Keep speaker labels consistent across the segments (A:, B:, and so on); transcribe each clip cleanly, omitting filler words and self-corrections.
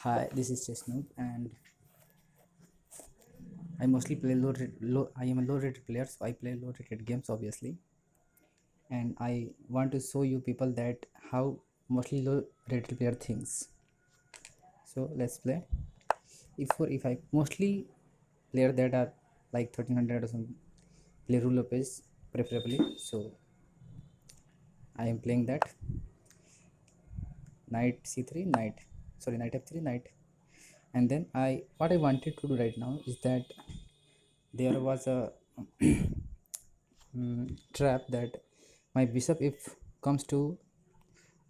A: Hi, this is Chesnut, and I mostly play low. I am a low rated player, so I play low rated games, obviously. And I want to show you people that how mostly low rated player thinks. So let's play. If I mostly player that are like 1300 or something play rule of pace preferably. So I am playing that knight c3 knight sorry knight f3 knight, and then I what I wanted to do right now is that there was a trap that my bishop if comes to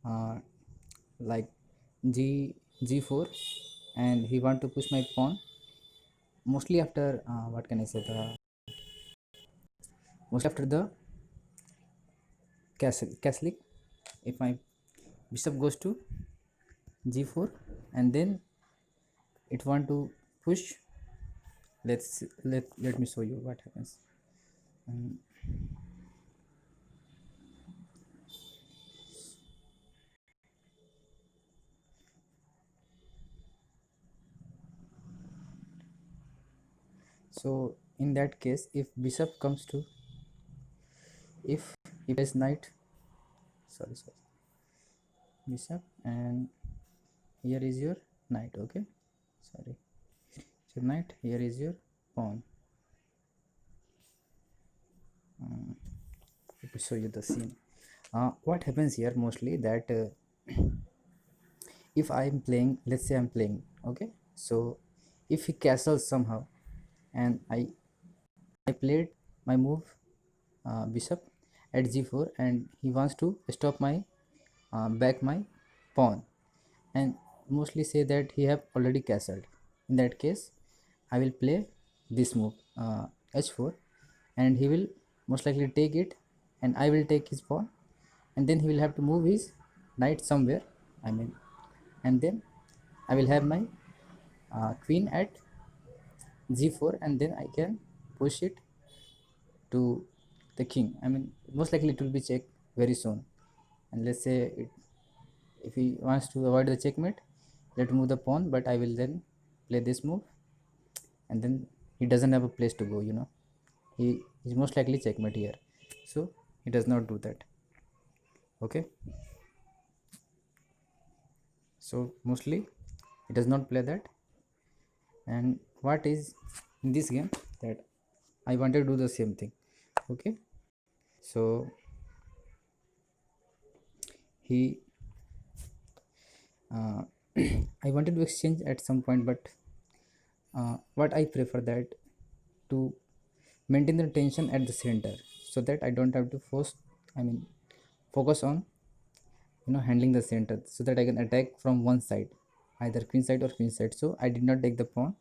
A: uh, like g4, and he want to push my pawn mostly after what can I say the mostly after the castle. If my bishop goes to g4 and then it want to push, let me show you what happens. um, so in that case, if bishop comes to, if he plays knight, sorry, bishop, and here is your knight, okay, sorry, so knight, here is your pawn. Let me show you the scene. What happens here mostly that if I am playing, let's say I'm playing, okay, so if he castles somehow and I played my move bishop at g4, and he wants to stop my back my pawn, and mostly say that he have already castled. In that case, I will play this move h4, and he will most likely take it, and I will take his pawn, and then he will have to move his knight somewhere, I mean, and then I will have my queen at g4, and then I can push it to the king. I mean, most likely it will be checked very soon, and let's say if he wants to avoid the checkmate, let move the pawn, but I will then play this move, and then he doesn't have a place to go. He is most likely checkmate here, so he does not do that. Okay, so mostly he does not play that. And what is in this game that I wanted to do the same thing. Okay, so he uh, I wanted to exchange at some point, but what I prefer that to maintain the tension at the center, so that I don't have to I mean focus on handling the center, so that I can attack from one side, either queen side or queen side. So I did not take the pawn.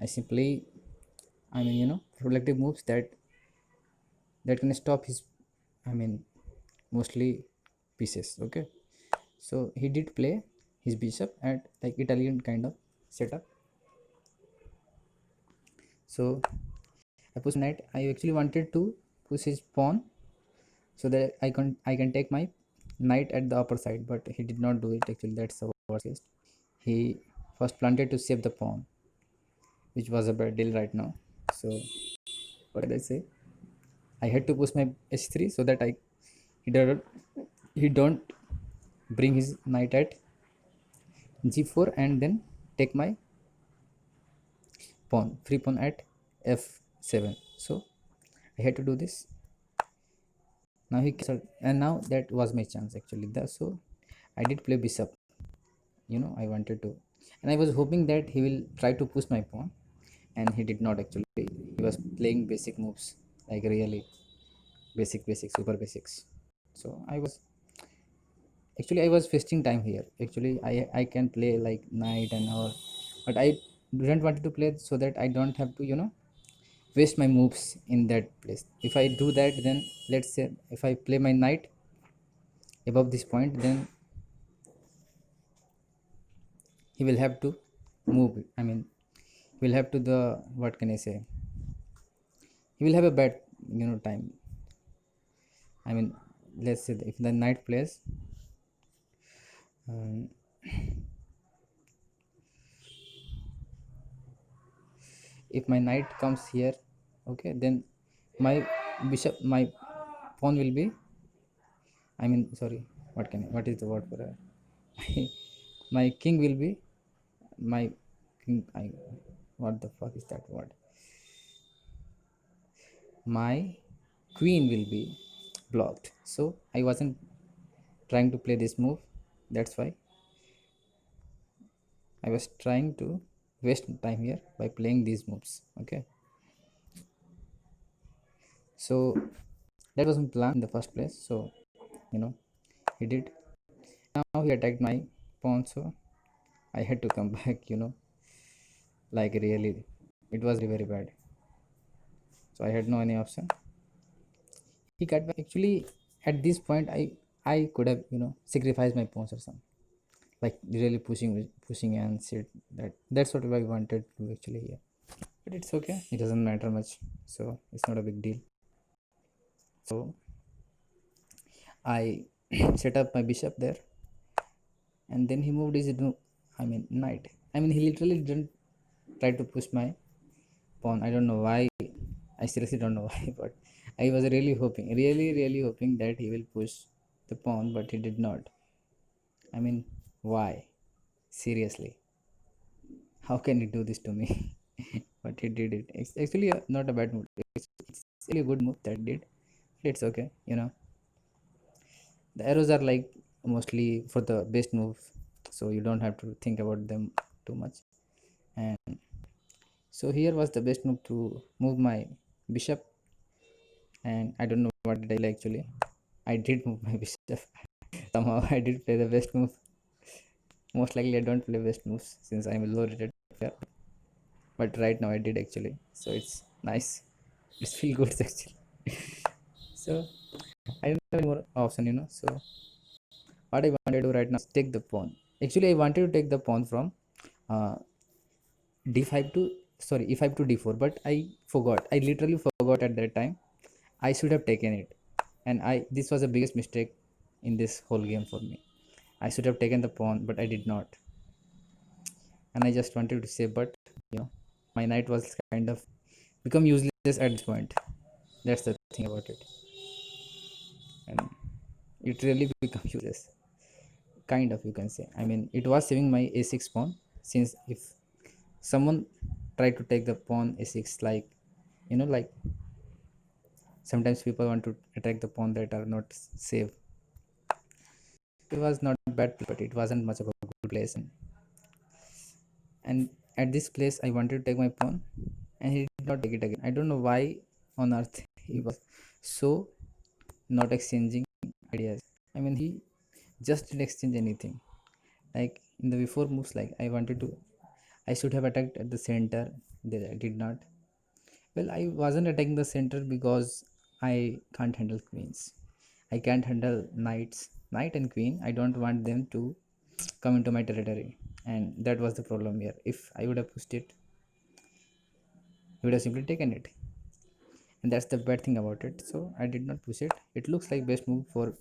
A: I simply, I mean, reflective moves that can stop his, I mean, mostly pieces. Okay, so he did play his bishop at like Italian kind of setup. So I pushed knight. I actually wanted to push his pawn so that I can take my knight at the upper side, but he did not do it. Actually, that's the worst case. He first planted to save the pawn, which was a bad deal right now. So what did I say? I had to push my h3 so that he don't bring his knight at g4, and then take my pawn, free pawn at f7. So I had to do this. Now he castled, and now that was my chance actually. So I did play bishop. I wanted to, and I was hoping that he will try to push my pawn, and he did not actually. He was playing basic moves, like really basic, super basics. So I was wasting time here. Actually, I can play like night and hour, but I didn't want to play so that I don't have to waste my moves in that place. If I do that, then let's say if I play my knight above this point, then he will have to move it. I mean, he will have to the, what can I say, he will have a bad time. I mean, let's say if the knight plays, um, if my knight comes here, okay, then my my pawn will be, I mean, sorry, what is the word for my king will be, my king, what the fuck is that word, my queen will be blocked. So I wasn't trying to play this move. That's why I was trying to waste time here by playing these moves. Okay, so that wasn't planned in the first place. So you know, he did. Now he attacked my pawn, so I had to come back. Like really, it was very bad. So I had no any option. He cut back. Actually, at this point, I could have sacrificed my pawns or something. Like really pushing and shit. That's what I wanted to do actually here. But it's okay. It doesn't matter much. So it's not a big deal. So I set up my bishop there, and then he moved his knight. I mean, he literally didn't try to push my pawn. I don't know why. I seriously don't know why, but I was really hoping that he will push the pawn, but he did not. I mean, why? Seriously, how can he do this to me? But he did it. It's actually not a bad move. It's really a good move that he did. It's okay. The arrows are like mostly for the best move, so you don't have to think about them too much. And so here was the best move to move my bishop, and I don't know what did I do actually. I did move my bishop. Somehow I did play the best move. Most likely I don't play best moves since I'm a low rated player, but right now I did actually, so it's nice. It's feel good actually. So I don't have any more option. So what I wanted to do right now is take the pawn. Actually, I wanted to take the pawn from uh, d5 to, sorry, e5 to d4, but I forgot. I literally forgot at that time. I should have taken it, and this was the biggest mistake in this whole game for me. I should have taken the pawn, but I did not. And I just wanted to say, but my knight was kind of become useless at this point. That's the thing about it, and it really become useless. Kind of, you can say. I mean, it was saving my a6 pawn, since if someone tried to take the pawn a6, like like sometimes people want to attack the pawn that are not safe. It was not bad, but it wasn't much of a good place. And at this place I wanted to take my pawn, and he did not take it again. I don't know why on earth he was so not exchanging ideas. I mean, he just didn't exchange anything. Like in the before moves, like I should have attacked at the center. That I did not. Well, I wasn't attacking the center because I can't handle queens. I can't handle knights, knight and queen. I don't want them to come into my territory, and that was the problem here. If I would have pushed it, he would have simply taken it, and that's the bad thing about it. So I did not push it. It looks like best move for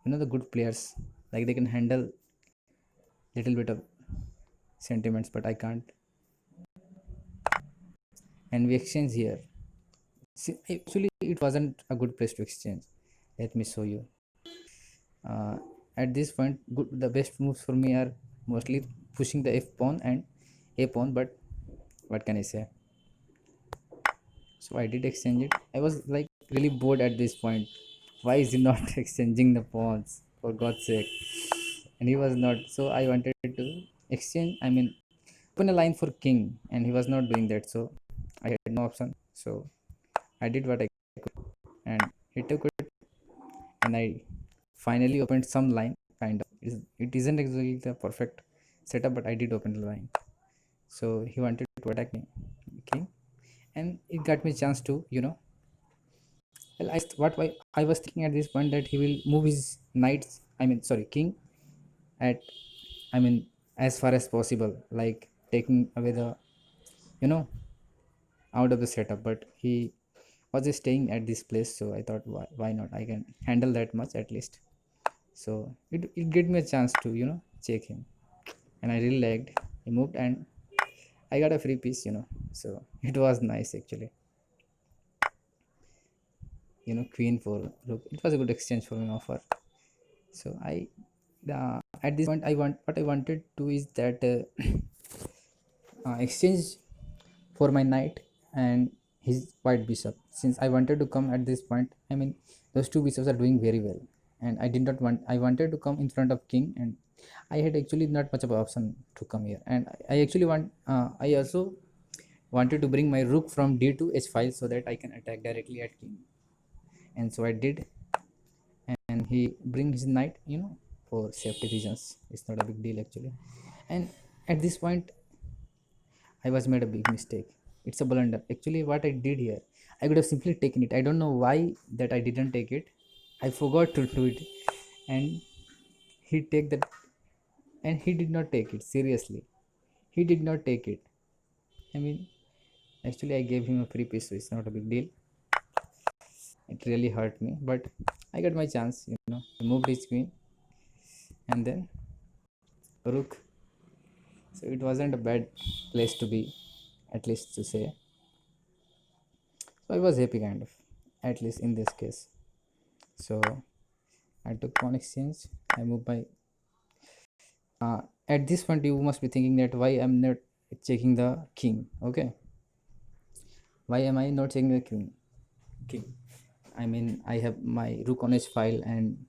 A: the good players, like they can handle little bit of sentiments, but I can't. And we exchange here. See, actually, it wasn't a good place to exchange. Let me show you. uh, at this point, the best moves for me are mostly pushing the f pawn and a pawn, but what can I say. So I did exchange it. I was like really bored at this point. Why is he not exchanging the pawns, for god's sake? And he was not. So I wanted to exchange, I mean, open a line for king, and he was not doing that. So I had no option. So I did what I could, and he took it, and I finally opened some line, kind of. It isn't exactly the perfect setup, but I did open the line. So he wanted to attack me, king, and it got me a chance to well, I was thinking at this point that he will move his knights, I mean, sorry, king, at, I mean, as far as possible, like taking away the you know out of the setup, but he was just staying at this place. So I thought, why not, I can handle that much at least. So it gave me a chance to check him, and I really liked. He moved, and I got a free piece, so it was nice actually. Queen for rook, it was a good exchange for an offer. So at this point, I want what I wanted to is that exchange for my knight and his white bishop. Since I wanted to come at this point, I mean, those two bishops are doing very well, and I did not want. I wanted to come in front of king, and I had actually not much of an option to come here. And I actually want. I also wanted to bring my rook from d to h5 so that I can attack directly at king. And so I did, and he brings his knight, for safety reasons. It's not a big deal actually. And at this point, I was made a big mistake. It's a blunder. Actually, what I did here, I could have simply taken it. I don't know why that I didn't take it. I forgot to do it, and he take that, and he did not take it seriously. He did not take it. I mean, actually, I gave him a free piece, so it's not a big deal. It really hurt me, but I got my chance. He moved his queen, and then rook. So it wasn't a bad place to be, at least to say. So I was happy, kind of, at least in this case. So I took pawn exchange. I moved my. At this point, you must be thinking that why I'm not checking the king. Okay, why am I not checking the king? King. I mean, I have my rook on h file and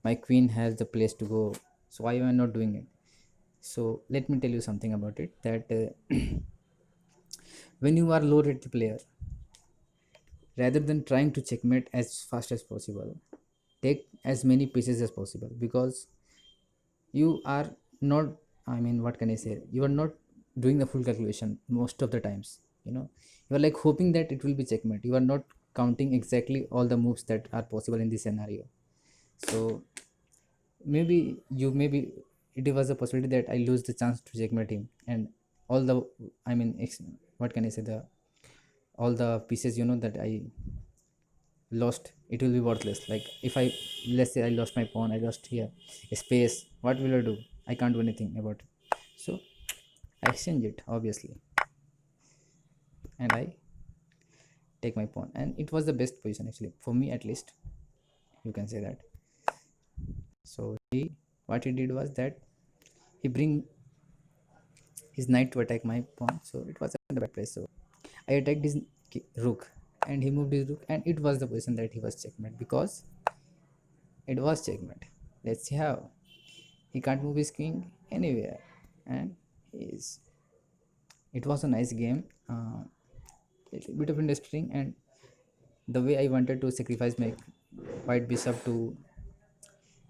A: my queen has the place to go. So why am I not doing it? So let me tell you something about it. That when you are low rate player, rather than trying to checkmate as fast as possible, take as many pieces as possible, because you are not, I mean, what can I say, you are not doing the full calculation most of the times. You are like hoping that it will be checkmate. You are not counting exactly all the moves that are possible in this scenario. So maybe it was a possibility that I lose the chance to checkmate him, and all the, I mean, what can I say, the all the pieces that I lost, it will be worthless. Like if I, let's say I lost my pawn, I lost here a space, what will I do? I can't do anything about it. So I exchange it, obviously, and I take my pawn, and it was the best position actually for me, at least you can say that. So what he did was that he bring his knight to attack my pawn, so it was in the bad place. So I attacked his rook, and he moved his rook, and it was the position that he was checkmate, because it was checkmate. Let's see how. He can't move his king anywhere, and he's, it was a nice game, a bit of interesting. And the way I wanted to sacrifice my white bishop to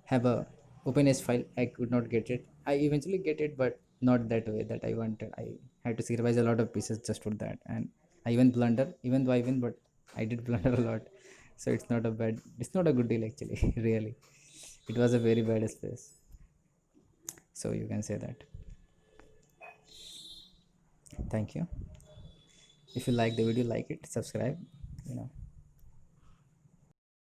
A: have a open s file, I could not get it. I eventually get it, but not that way that I wanted. I had to sacrifice a lot of pieces just for that, and I even blunder, even though I win, but I did blunder a lot. So it's not a good deal actually. Really, it was a very bad space, so you can say that. Thank you. If you like the video, like it, subscribe,